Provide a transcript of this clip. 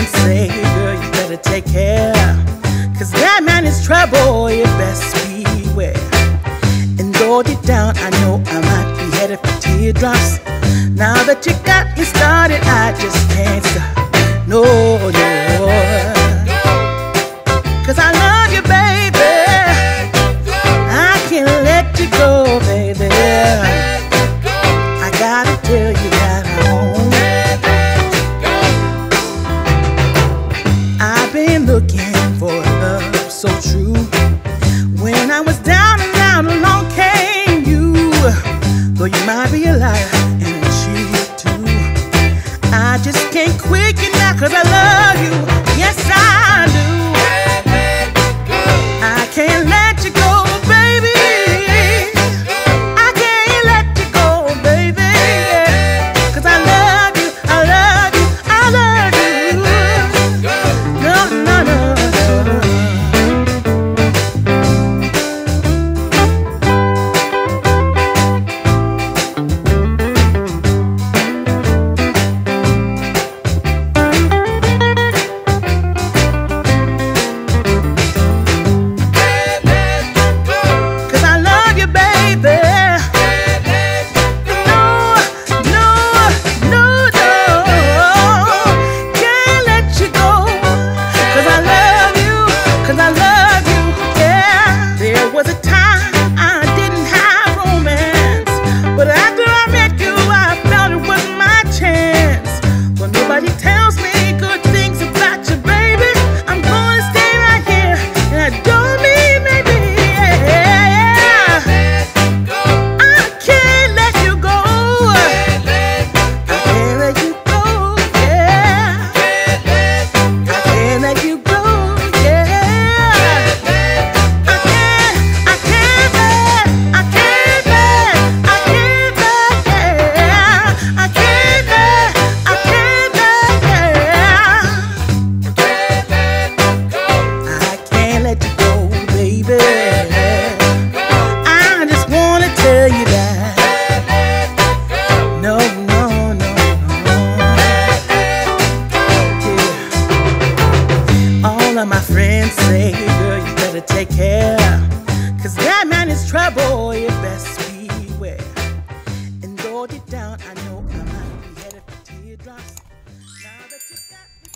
friends say, girl, you better take care, 'cause that man is trouble, you best beware. And though deep down I know I might be headed for teardrops, now that you got me started, I just can't stop. No, no, 'cause I love you, baby. I can't let you go, baby. I gotta tell you that I won't. I've been looking for love so true. When I was down and out, along came you. Though you might be a liar and a cheat too, I just can't quit you now 'cause I love you. Yes, I do. I can't let you go, baby. I can't let you go, baby. 'Cause I love you, I love you, I love you. No, no, no. My friends say, girl, you better take care, 'cause that man is trouble, you best beware. And though deep down I know I might be headed for teardrops, now that you got me